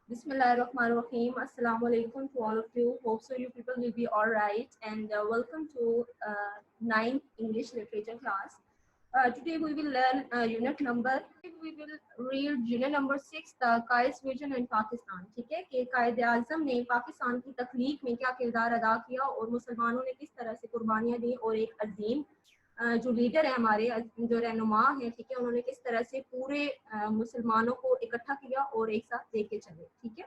Bismillahirrahmanirrahim. Assalamu alaikum to all of you. Hope so you people will be all right. And welcome to ninth English literature class. Today we will learn unit number. We will read unit number 6, the Qaid's vision in Pakistan. ठीक है कि कायद आज़म ने पाकिस्तान की तख्लीक में क्या किरदार अदा किया और मुसलमानों ने किस तरह से कुर्बानियाँ दी और एक अजीम जो लीडर है हमारे जो रहनुमा है, ठीक है, उन्होंने किस तरह से पूरे मुसलमानों को इकट्ठा किया और एक साथ लेके चले. ठीक है,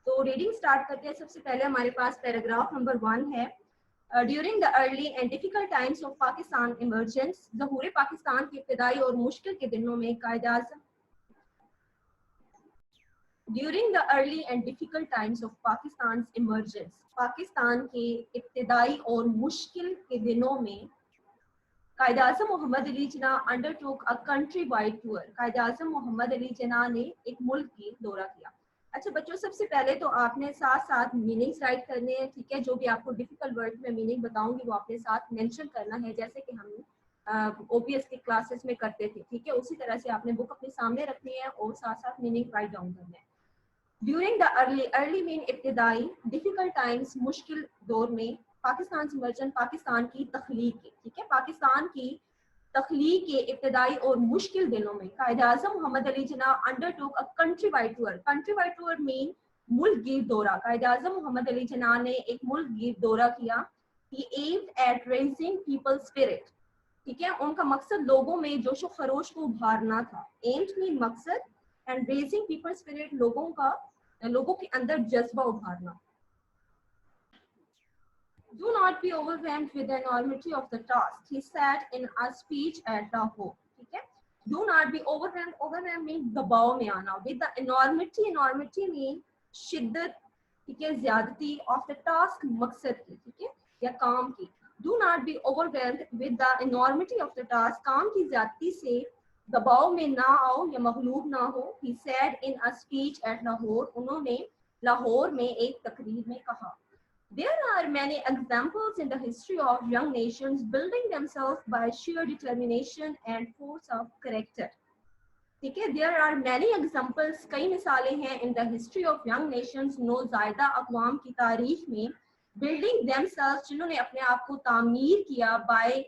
तो रीडिंग स्टार्ट करते हैं. सबसे पहले हमारे पास पैराग्राफ नंबर 1 है. During the early and difficult times of Pakistan emergence, ज़हूर पाकिस्तान के इब्तिदाई और मुश्किल के दिनों में Quaid Azam during the early and difficult times of Pakistan emergence, Pakistan के इब्तिदाई और मुश्किल के दिनों में Quaid Azam Mohammad Ali Jinnah undertook a country wide tour. Quaid Azam Mohammad Ali Jinnah ने एक मुल्क की दौरा किया. अच्छा बच्चों, सबसे पहले तो आपने साथ साथ मीनिंग्स राइट करने हैं. ठीक है, जो भी आपको डिफिकल्ट वर्ड में मीनिंग बताऊंगी वो आपने साथ मेंशन करना है, जैसे कि हम ओपीएस की क्लासेस में करते थे. ठीक है, उसी तरह से आपने बुक अपने सामने रखनी है और साथ साथ मीनिंग राइट डाउन करना है. ड्यूरिंग द अर्ली मीन इब्तिदाई, डिफिकल्ट टाइम्स मुश्किल दौर में, पाकिस्तान इमरजेंस पाकिस्तान की तख्लीक के, ठीक है, पाकिस्तान की तख्लीक के इब्तिदाई और मुश्किल दिनों में Quaid Azam Mohammad Ali Jinnah undertook a country wide tour. Country wide tour mean मुल्क गिर दौरा. कायद आज़म मोहम्मद अली जिन्ना ने एक मुल्क गिर दौरा किया. He aimed at raising people spirit. ठीक है, उनका मकसद लोगों में जोशो खरोश को उभारना था. एम्ड मीन मकसद एंड रेजिंग पीपल स्पिरिट लोगों के अंदर जज्बा उभारना. Do not be overwhelmed with the enormity of the task, he said in a speech at Lahore. ठीक है, do not be overwhelmed. Overwhelmed means दबाव में आना. With the enormity mean शिद्दत, ठीक है, ज्यादती of the task मकसद की, ठीक है, या काम की. Do not be overwhelmed with the enormity of the task, काम की ज्यादती से दबाव में ना आओ या मगलूब ना हो. He said in a speech at Lahore. उन्होंने लाहौर में एक तकरीर में कहा. There are many examples in the history of young nations building themselves by sheer determination and force of character. ठीक है, there are many examples, कई मिसालें हैं in the history of young nations, नौज़ायदा अक़वाम की तारीख में, building themselves, जिन्होंने अपने आप को तामीर किया, by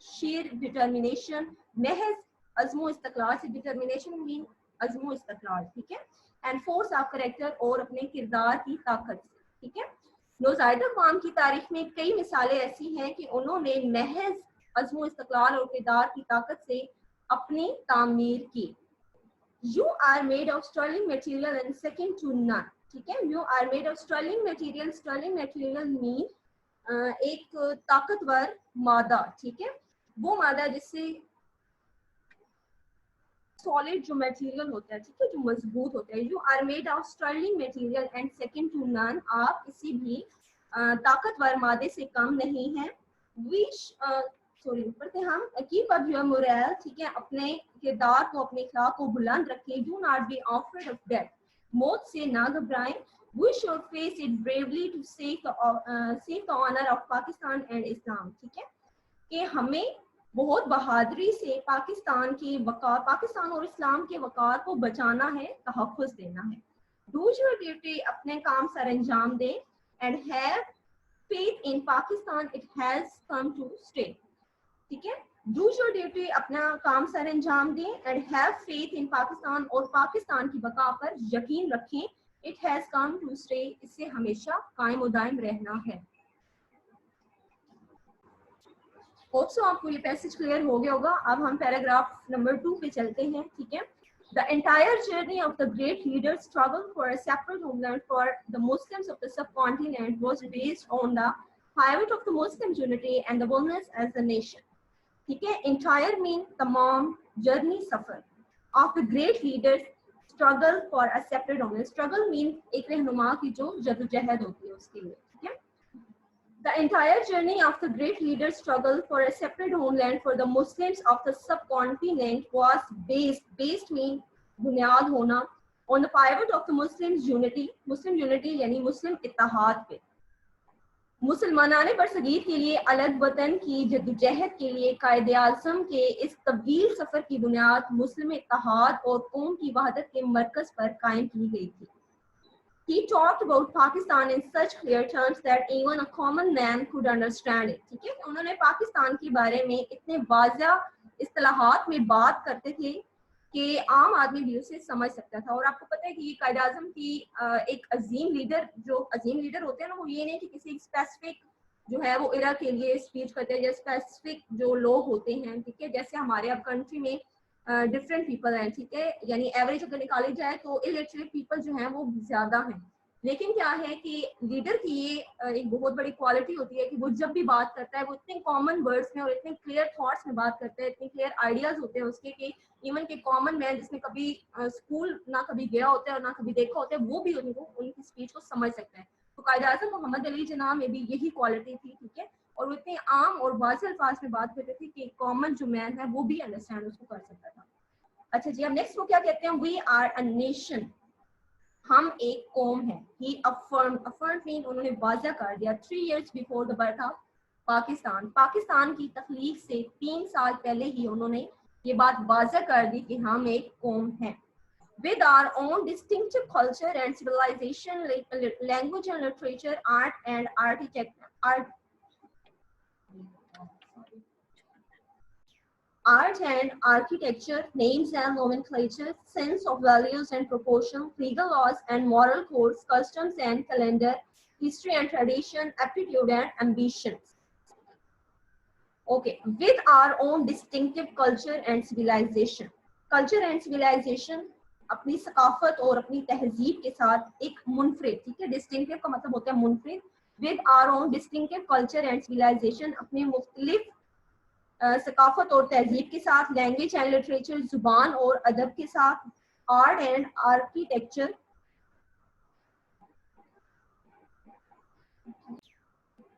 sheer determination, महज अज़्मो इस्तक़लाल से. determination mean अज़्मो इस्तक़लाल, ठीक है, and force of character, और अपने किरदार की ताकत से. ठीक है, नौज़ायदा अक़वाम की तारीख में कई मिसालें ऐसी हैं कि उन्होंने महज अज़्मो इस्तक़लाल और किरदार की ताकत से अपनी तामीर की. You are made of sterling material and second to none. ठीक है, you are made of sterling material. sterling material mean एक ताकतवर मादा. ठीक है, वो मादा जिससे सॉलिड जो मटेरियल होता है, ठीक है, जो मजबूत होता है. You are made of sterling material and second to none. आप किसी भी ताकतवर मादे से कम नहीं हैं. पढ़ते हम. कीप अप योर मोरल, ठीक है, अपने किरदार को, अपने अखलाक को बुलंद रखें. Do not be afraid of death, मौत से ना घबराएं. We should face it bravely to save the honour of Pakistan and Islam. ठीक है, कि हमें बहुत बहादुरी से पाकिस्तान की वक़ार, पाकिस्तान और इस्लाम के वक़ार को बचाना है, तहफ़्फ़ुज़ देना है. डू योर ड्यूटी, अपने काम सर अंजाम दें. And have faith in Pakistan, it has come to stay. ठीक है, डू योर ड्यूटी, अपना काम सर अंजाम दें. And have faith in Pakistan, और पाकिस्तान की बका पर यकीन रखें. It has come to stay, इससे हमेशा कायम और दायम रहना है. होप सो आपको ये पैसेज क्लियर हो गया होगा. अब हम पैराग्राफ नंबर 2 पे चलते हैं. ठीक है, The entire journey of the great leaders' struggle for a separate homeland for the Muslims of the subcontinent was based on the pivot of the Muslim unity and the oneness as a nation. ठीक है, entire mean तमाम, journey suffer, of the great leaders struggle for a separate homeland. struggle mean एक रहनुमा की जो जद्दोजहद होती है उसके लिए. ठीक है, The entire journey of the great leaders' struggle for a separate homeland for the Muslims of the subcontinent was based mean बुनियाद होना, on the pivot of the Muslims unity. Muslim unity यानी मुस्लिम इत्तेहाद पे. मुसलमानाने बरसगीर के लिए अलग वतन की जद्दोजहद के लिए कायदे आज़म के इस तवील सफर की बुनियाद मुस्लिम इत्तेहाद और कौम की वहदत के मरकज पर कायम की गई थी. He talked about Pakistan in such clear terms that even a common man could understand it. ठीक है, उन्होंने पाकिस्तान के बारे में इतने वाज़ह इस्तिलाहात में बात करते थे कि आम आदमी भी उसे समझ सकता था. और आपको पता है कि ये कायद आज़म की एक अजीम लीडर, जो अजीम लीडर होते हैं ना, वो ये नहीं कि किसी स्पेसिफिक जो है वो इरा के लिए स्पीच करते हैं, या स्पेसिफिक जो लोग होते हैं, ठीक है, जैसे हमारे अब कंट्री में डिफरेंट पीपल हैं, ठीक है, यानी एवरेज अगर निकाली जाए तो इलिटरेट पीपल जो हैं वो ज्यादा हैं. लेकिन क्या है कि लीडर की ये एक बहुत बड़ी क्वालिटी होती है कि वो जब भी बात करता है वो इतने कॉमन वर्ड्स में और इतने क्लियर थॉट्स में बात करता है, इतने क्लियर आइडियाज होते हैं उसके कि इवन के कॉमन मैन जिसने कभी स्कूल ना कभी गया होता है और ना कभी देखा होता है, वो भी उनकी स्पीच को समझ सकता है. तो कायद आज़म मोहम्मद अली जिन्ना में भी यही क्वालिटी थी, ठीक है, और वो इतने आम और वाज़ेह अल्फाज में बात करते थे कि कॉमन जो मैन है वो भी अंडरस्टैंड उसको कर सकता था. अच्छा जी, अब नेक्स्ट वो क्या कहते हैं, वी आर अ नेशन, हम एक कौम है. ही अफर्म मीन उन्होंने वाज़ह कर दिया 3 years before the birth of Pakistan, Pakistan की तख्लीक से 3 साल पहले ही उन्होंने ये बात वाज़ह कर दी कि हम एक कौम हैं. With our own distinctive culture and civilization, language and literature, art and architecture, names and nomenclature, sense of values and proportion, legal laws and moral codes, customs and calendar, history and tradition, aptitude and ambitions. Okay, with our own distinctive culture and civilization. Culture and civilization अपनी सकाफत और अपनी तहजीब के साथ एक मुनफरिद, ठीक है, distinctive का मतलब होता है मुनफरिद. With our own distinctive culture and civilisation, अपने मुख्तलिफ सकाफत और तहजीब के साथ, लैंग्वेज एंड लिटरेचर, जुबान और अदब के साथ, आर्ट एंड आर्किटेक्चर,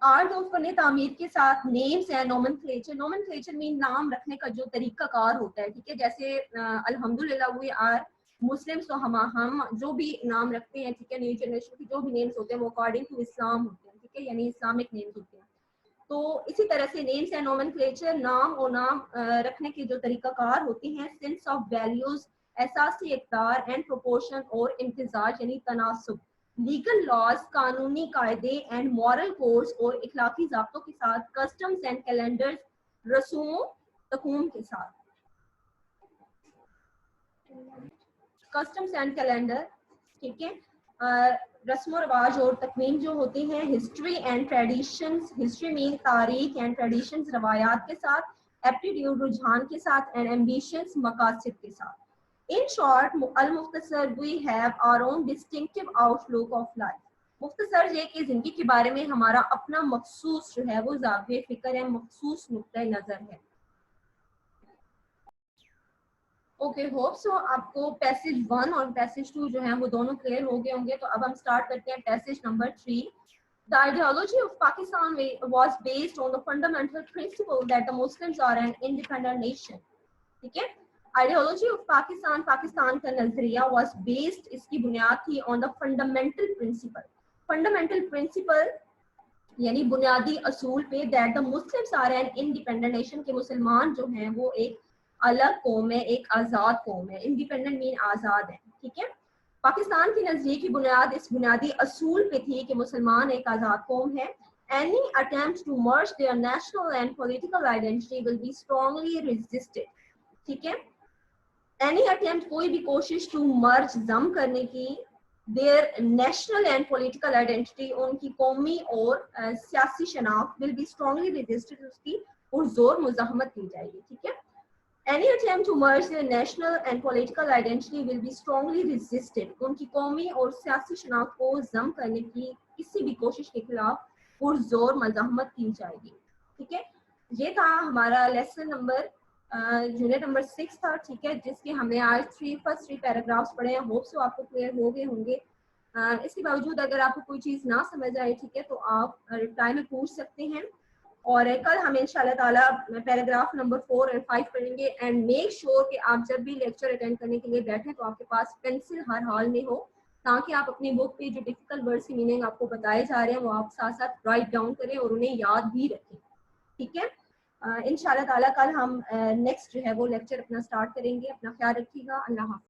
आर्ट और फन तामीर के साथ, names and nomenclature, nomenclature mean नाम रखने का जो तरीकाकार होता है, ठीक है, जैसे अल्हम्दुलिल्लाह वी आर मुस्लिम्स, तो हम जो भी नाम रखते हैं, ठीक है, न्यू जनरेशन के जो भी नेम्स होते हैं वो अकॉर्डिंग टू इस्लाम होते हैं, ठीक है, यानी इस्लामिक नेम्स होते हैं. तो इसी तरह से नेम्स एंड नोमेनक्लेचर, नाम और नाम रखने के जो तरीकाकार होते हैं, सेंस ऑफ वैल्यूज, एहसासी इक़्तिदार, एंड प्रोपोर्शन और इम्तिजाज यानी तनासुब, लीगल लॉज, कानूनी कायदे, एंड मॉरल कोड्स और इखलाकी ज़ाब्तों के साथ, कस्टम्स एंड कैलेंडर्स, रसूमों तकूम के साथ. कस्टम्स एंड कैलेंडर, ठीक है, रस्म रवाज और तकवीम जो होती हैं, history and traditions, history mean तारीख, एंड ट्रेडिशंस रवायात के साथ, एप्टीट्यूड रुझान के साथ, एंड एम्बिशंस मकासद के साथ. इन शॉर्ट अल मुख्तसर, we have our own distinctive outlook of life. मुख्तसर ये कि जिंदगी के बारे में हमारा अपना मखसूस जो है वो ज़ाविये फ़िक्र है, मखसूस नुक्ता नज़र है. ओके, होप सो आपको पैसेज 1 और पैसेज 2 जो है वो दोनों क्लियर हो गए होंगे. तो अब हम स्टार्ट करते हैं passage number 3. The ideology of Pakistan was based on the fundamental principle that the Muslims are an independent nation. ठीक है, आइडियोलॉजी ऑफ पाकिस्तान, पाकिस्तान का नजरिया was based, इसकी बुनियाद थी on the fundamental principle. Fundamental principle यानी बुनियादी असूल पे that the Muslims are an independent nation, के मुसलमान जो हैं वो एक अलग कौम है, एक आज़ाद कौम है. इंडिपेंडेंट मीन आज़ाद है, ठीक है. पाकिस्तान की नज़रिए की बुनियाद इस बुनियादी असूल पे थी कि मुसलमान एक आज़ाद कौम है. Any attempt to merge their national and political identity will be strongly resisted. ठीक है, एनी अटेम्प्ट, कोई भी कोशिश टू मर्ज, जम करने की, there national and political identity, उनकी कौमी और सियासी शनाख्त, विल बी स्ट्रांगली रेजिस्टेड, उसकी पुरजोर मुज़ाहमत की जाएगी. ठीक है, any attempt to merge their national and political identity will be strongly resisted, उनकी कौमी और सियासी शनाख्त को जम करने की किसी भी कोशिश के खिलाफ पुरजोर मुज़ाहमत की जाएगी. ठीक है, ये था हमारा लेसन नंबर यूनिट नंबर 6 था. ठीक है, जिसके हमने आज फर्स्ट 3 पैराग्राफ्स पढ़े हैं. होप सो आपको क्लियर हो गए होंगे. इसके बावजूद अगर आपको कोई चीज़ ना समझ आए, ठीक है, तो आप रिप्लाई में पूछ सकते हैं. और कल हम इंशाल्लाह ताला पैराग्राफ नंबर 4 और 5 पढ़ेंगे. एंड मेक श्योर कि आप जब भी लेक्चर अटेंड करने के लिए बैठें तो आपके पास पेंसिल हर हाल में हो, ताकि आप अपनी बुक पे जो डिफिकल्ट वर्ड्स की मीनिंग आपको बताए जा रहे हैं वो आप साथ साथ राइट डाउन करें और उन्हें याद भी रखें. ठीक है, इंशाल्लाह ताला कल हम नेक्स्ट जो है वो लेक्चर अपना स्टार्ट करेंगे. अपना ख्याल रखिएगा. अल्लाह हाफ़िज़.